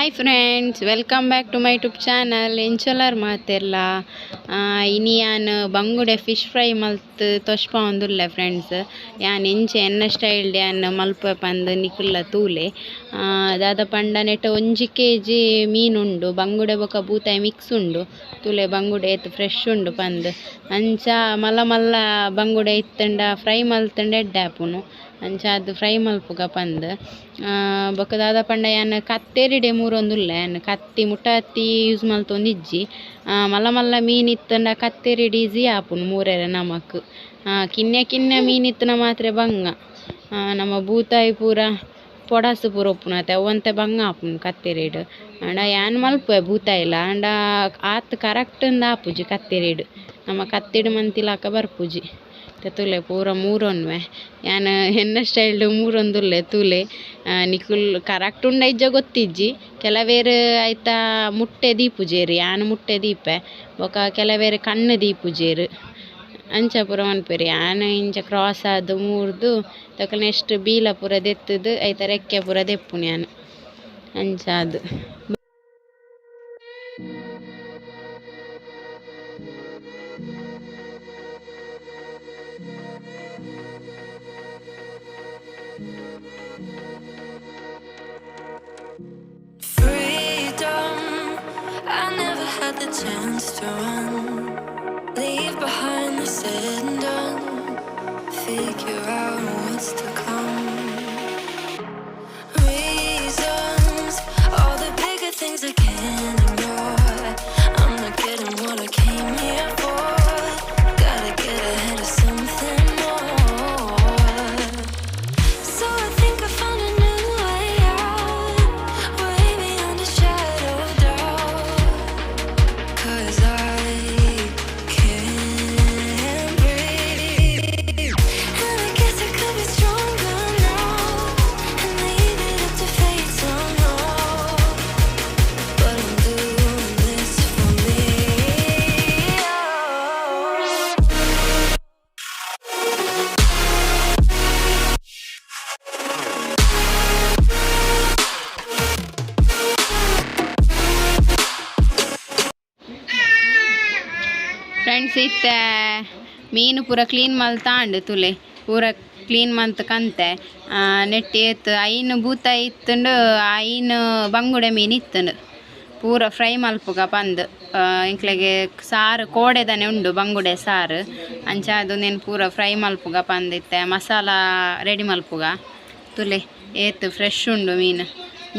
Hi friends, welcome back to my YouTube channel. ಎಂಚೊಲರ್ ಮಾತೆಲ್ಲ ಇನಿ ಯಾನ್ ಬಂಗುಡೆ ಫಿಶ್ ಫ್ರೈ ಮಲ್ತ್ ತೊಷ್ಪ ಒಂದುಲ್ಲೆ ಫ್ರೆಂಡ್ಸ್. ಯಾನ್ ಎಂಚೆ ಎನ್ನ ಸ್ಟೈಲ್ ಯಾನ್ ಮಲ್ಪ ಪಂದ್ ನಿಕುಲ್ಲ ತೂಲೆ ದಾದ ಪಂಡ ನೆಟ್ 1 kg ಮೀನುಂಡು, ಬಂಗುಡೆ ಬೊಕ ಬೂತಾಯಿ ಮಿಕ್ಸ್ ಉಂಡು. ತೂಲೆ ಬಂಗುಡೆ ಏತ್ ಫ್ರೆಶ್ ಉಂಡು ಪಂದ್ ಅಂಚ ಮಲ್ಲ ಮಲ್ಲ ಬಂಗುಡೆ ಇತ್ತಂಡ ಫ್ರೈ ಮಲ್ತಂಡ ಎಡ್ಡೆ ಅಂಚ ಅದು ಫ್ರೈ ಮಲ್ಪುಗ ಪಂದ್ ಬೊಕ ದಾದ ಪಂಡ ಯಾನ್ ಕತ್ತೇರಿಡೆ ಮೂರೊಂದುಲ್ಲೆ. ಯಾನ್ ಕತ್ತಿ ಮುಟ್ಟ ಕತ್ತಿ ಯೂಸ್ ಮಲ್ತೊಂದಿಜ್ಜಿ ಮಲ್ಲ ಮಲ್ಲ ಮೀನ್ ಇತ್ತಂಡ ಕತ್ತೇರಿಡ್ ಈಸಿ ಆಪುನು ಮೂರೆರೆ ನಮಕ್. ಕಿನ್ನೆ ಮೀನ್ ಇತ್ತನ ಮಾತ್ರ ಬಂಗ ನಮ್ಮ ಬೂತಾಯಿ ಪೂರ ಪೊಡಾಸ್ ಪೂರ ಒಪ್ಪುನತೆ ಅವಂತೆ ಬಂಗ ಆಪುನು ಕತ್ತೇರಿಡ್. ಅಂಡ ಯಾನ್ ಮಲ್ಪೆ ಬೂತಾಯಿಲ ಅಂಡ ಆತ್ ಕರೆಕ್ಟ್ ಆಪುಜಿ ಕತ್ತೇರಿಡ್. ನಮ್ಮ ಕತ್ತಿಡ್ ಮಂತಿಲಾಕ ಬರ್ಪುಜಿ ತೂಲೆ ಪೂರ ಮೂರೊನ್ವೆ. ಯಾನ್ ಎನ್ನ ಸ್ಟೈಲ್ ಮೂರೊಂದುಲ್ಲೆ ತೂಲೆ ನಿಕುಲ್ ಕರೆಕ್ಟ್ ಉಂಡ ಇಜ್ಜ ಗೊತ್ತಿಜ್ಜಿ. ಕೆಲವೇರು ಐತ ಮುಟ್ಟೆ ದೀಪುಜೇರು, ಯಾನ್ ಮುಟ್ಟೆ ದೀಪೆ ಬೊಕ ಕೆಲವೇರು ಕಣ್ಣು ದೀಪುಜೇರು ಅಂಚ ಪೂರ ಮನ್ಪೆರು. ಯಾನ್ ಇಂಚ ಕ್ರಾಸ್ ಆದ್ ಮೂರ್ದು ತಕ ನೆಕ್ಸ್ಟ್ ಬೀಲ ಪೂರ ದೆತ್ತದು ಐತ ರೆಕ್ಕೆ ಪೂರ ದೆಪ್ಪುನು ಯಾನ್ ಅಂಚ ಅದು. Had the chance to run, leave behind the said and done, figure out what's to come. Reasons, all the bigger things I can't ignore. I'm not getting what I came here for. Gotta get ahead of something more. So I think I found a new way out, way beyond a shadow of doubt. 'Cause I can't breathe, and I guess I could be stronger now and leave it up to fate somehow. But I'm doing this for me. Friends ಇತ್ತ ಮೀನು ಪೂರ clean ಮಲ್ತಾಂಡು ತುಲೆ ಪೂರ clean ಮಲ್ತ್ ಕಂತೆ ನೆಟ್ಟಿ ಏತ್ ಐನು ಬೂತಾಯಿ ಇತ್ತಂಡು ಐನು ಬಂಗುಡೆ ಮೀನು ಇತ್ತಂಡು ಪೂರ ಫ್ರೈ ಮಲ್ಪುಗ ಪಂದ್. ಇಂಕ್ಲೆಗೆ ಸಾರು ಕೋಡೆದನೆ ಉಂಡು ಬಂಗುಡೆ ಸಾರು ಅಂಚ ಅದು ನೆನ್ ಪೂರ ಫ್ರೈ ಮಲ್ಪುಗ ಪಂದ್. ಇತ್ತೆ ಮಸಾಲ ರೆಡಿ ಮಲ್ಪುಗ ತುಲೆ ಏತ್ ಫ್ರೆಶ್ ಉಂಡು ಮೀನು.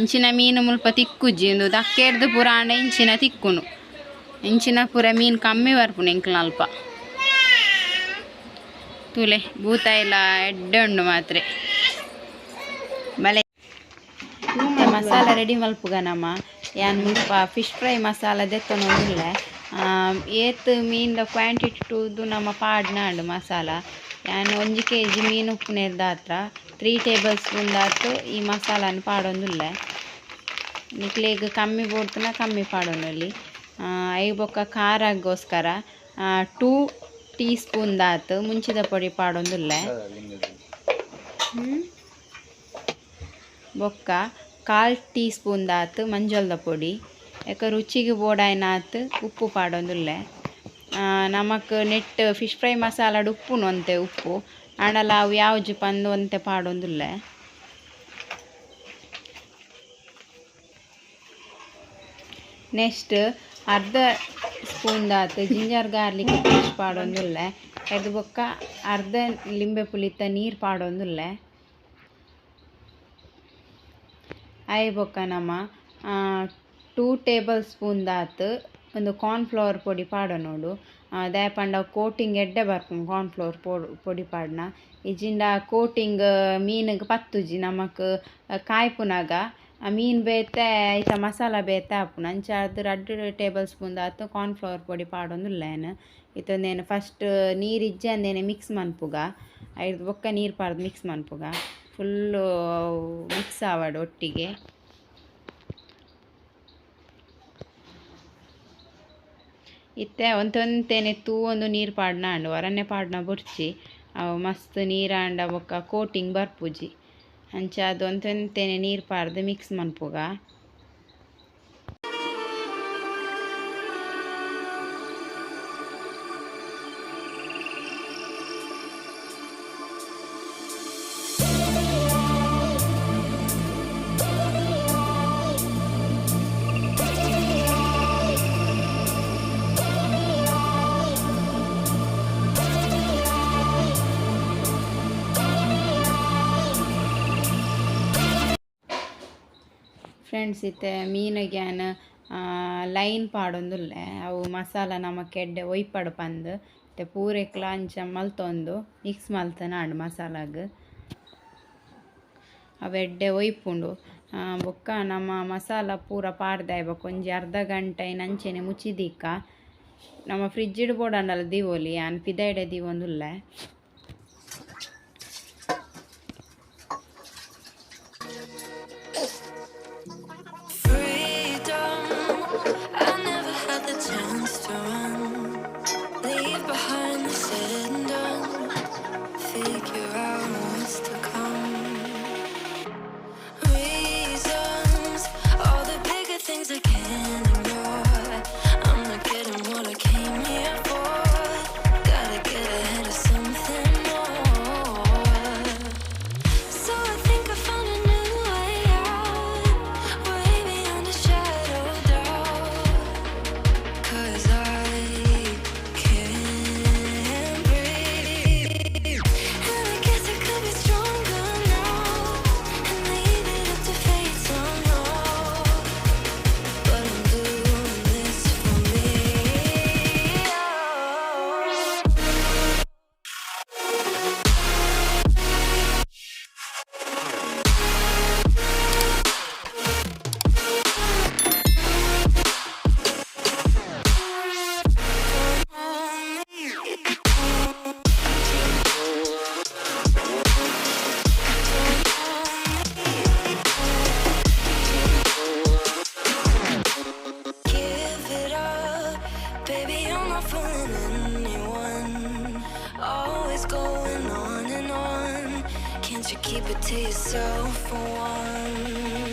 ಇಂಚಿನ ಮೀನು ಮುಲ್ಪ ತಿಕ್ಕುಜ್ಜಿ ಒಂದು ದಕ್ಕೆಡ್ದು ಪೂರ ಆಂಡ ಇಂಚಿನ ತಿಕ್ಕುನು. ಇಂಚಿನ ಪೂರ ಮೀನು ಕಮ್ಮಿ ಬರ್ಪುನು ಎಂಕ್ಲ ಅಲ್ಪ ತೂಲೆ ಬೂತಾಯಿಲ ಎಡ್ಡೆ ಉಂಡು ಮಾತ್ರೆ ಬಲೆ. ಮಸಾಲ ರೆಡಿ ಮಲ್ಪುಗ ನಮ್ಮ ಯಾನ್ ಮುಲ್ಪ ಫಿಶ್ ಫ್ರೈ ಮಸಾಲ ದೆತ್ತೊಂದುಲ್ಲೆ ಏತ್ ಮೀನ್ದ ಕ್ವಾಂಟಿಟಿ ಟೂದು ನಮ್ಮ ಪಾಡ್ನಾಂಡು ಮಸಾಲ. ಯಾನ್ 1 kg ಮೀನು ಉಪ್ಪುನೆರ್ದ ಹತ್ರ 3 tablespoon ದಾತು ಈ ಮಸಾಲನ ಪಾಡೊಂದುಲ್ಲೆ. ನಿಕ್ಲೆಗ್ ಕಮ್ಮಿ ಬೋಡ್ತನ ಕಮ್ಮಿ ಪಾಡೊಂದುಲ್ಲಿ. ಐ ಬೊಕ್ಕ ಖಾರಗೋಸ್ಕರ 2 teaspoon ದಾತು ಮುಂಚಿದ ಪೊಡಿ ಪಾಡೊಂದುಲ್ಲೆ. ಬೊಕ್ಕ 1/4 teaspoon ದಾತು ಮಂಜಲ್ದ ಪೊಡಿ. ಯಾಕ ರುಚಿಗೆ ಬೋಡಾಯ್ನಾತ್ ಉಪ್ಪು ಪಾಡೊಂದುಲ್ಲೆ. ನಮಕ್ ನೆಟ್ ಫಿಶ್ ಫ್ರೈ ಮಸಾಲಡ್ ಉಪ್ಪುನು ಒಂತೆ ಉಪ್ಪು ಆಂಡಲ ಅವು ಯಾವ್ಜಿ ಪಂದು ಒಂತೆ ಪಾಡೊಂದುಲ್ಲೆ. ನೆಕ್ಸ್ಟ್ 1/2 ಸ್ಪೂನ್ ದಾತು ಜಿಂಜರ್ ಗಾರ್ಲಿಕ್ ಪೇಸ್ಟ್ ಪಾಡೊಂದುಲ್ಲೆ. ಎದು ಬೊಕ್ಕ 1/2 ಲಿಂಬೆ ಪುಳಿತ ನೀರು ಪಾಡೊಂದುಲ್ಲೆ. ಐ ಬೊಕ್ಕ ನಮ್ಮ 2 tablespoon ದಾತು ಒಂದು ಕಾರ್ನ್ಫ್ಲವರ್ ಪೊಡಿ ಪಾಡೊನೋಡು. ದಾಯ ಪಂಡ ಕೋಟಿಂಗ್ ಎಡ್ಡೆ ಬರ್ಪುನು ಕಾರ್ನ್ಫ್ಲವರ್ ಪೊಡಿ ಪಾಡ್ನ. ಇಜಿಂಡ ಕೋಟಿಂಗ್ ಮೀನಿಗೆ ಪತ್ತುಜಿ ನಮಕ್ ಕಾಯ್ಪುನಾಗ ಮೀನು ಬೇತೆ ಐತ ಮಸಾಲ ಬೇತೆ ಆಪುನು ಅಂಚ ಅದು 2 tablespoon ದಾತು ಕಾರ್ನ್ಫ್ಲವರ್ ಪೊಡಿ ಪಾಡೊಂದುಲ್ಲೆನ್. ಇತ್ತೊಂದೇನು ಫಸ್ಟ್ ನೀರು ಇಜ್ಜೆ ಅಂದೇನೆ ಮಿಕ್ಸ್ ಮನ್ಪುಗ. ಐದು ಬೊಕ್ಕ ನೀರು ಪಾಡ್ದು ಮಿಕ್ಸ್ ಮನ್ಪುಗ ಫುಲ್ಲು ಮಿಕ್ಸ್ ಆವಡು ಒಟ್ಟಿಗೆ. ಇತ್ತೆ ಒಂತೊಂತೇನೆ ತೂವೊಂದು ನೀರು ಪಾಡ್ನಾಂಡು ವರನ್ನೆ ಪಾಡ್ನ ಬುರ್ಚಿ ಅವು ಮಸ್ತ್ ನೀರಾಂಡ ಬೊಕ್ಕ ಕೋಟಿಂಗ್ ಬರ್ಪುಜಿ ಅಂಚ ಅದು ಒಂತೊಂತೇನೆ ನೀರು ಪಾಡ್ದು ಮಿಕ್ಸ್ ಮನ್ಪುಗ. ಫ್ರೆಂಡ್ಸ್ ಇತ್ತೆ ಮೀನಿಗ್ಯಾನ್ ಲೈನ್ ಪಾಡೊಂದುಲ್ಲೆ ಅವು ಮಸಾಲ ನಮಕ್ ಎಡ್ಡೆ ಒಯ್ಪಾಡು ಪಂದ್ ಇತ್ತೆ ಪೂರೆಕ್ಲ ಅಂಚ ಮಲ್ತೊಂದು ಮಿಕ್ಸ್ ಮಲ್ತನಾಂಡ್ ಮಸಾಲಾಗ್ ಅವೆಡ್ಡೆ ಒಯ್ಪುಂಡು ಬೊಕ್ಕ ನಮ್ಮ ಮಸಾಲ ಪೂರ ಪಾಡ್ದಾಯ್ಬ ಒಂಜಿ ಅರ್ಧ ಗಂಟೆ ಅಂಚೆನೆ ಮುಚ್ಚಿದಿಕ್ಕ ನಮ್ಮ ಫ್ರಿಡ್ಜಿಡ್ ಬೋಡಂಡಲ ದಿವೊಲಿ ಯಾನ್ ಪಿದೈಡೆ ದಿವೊಂದುಲ್ಲೆ. Freedom, I never had the chance to run. Leave behind the said and done. Figure out what's to come. Reasons, all the bigger things I can't ignore. I'm not getting what I came here for. Gotta get ahead of something more. So I think I found a new way out, way beyond a shadow of doubt. 'Cause I can't breathe, and I guess I could be stronger now and leave it up to fate somehow. But I'm doing this for me. Give it up, baby, I'm not fooling anyone. Always going on and on. Can't you keep it to yourself for once?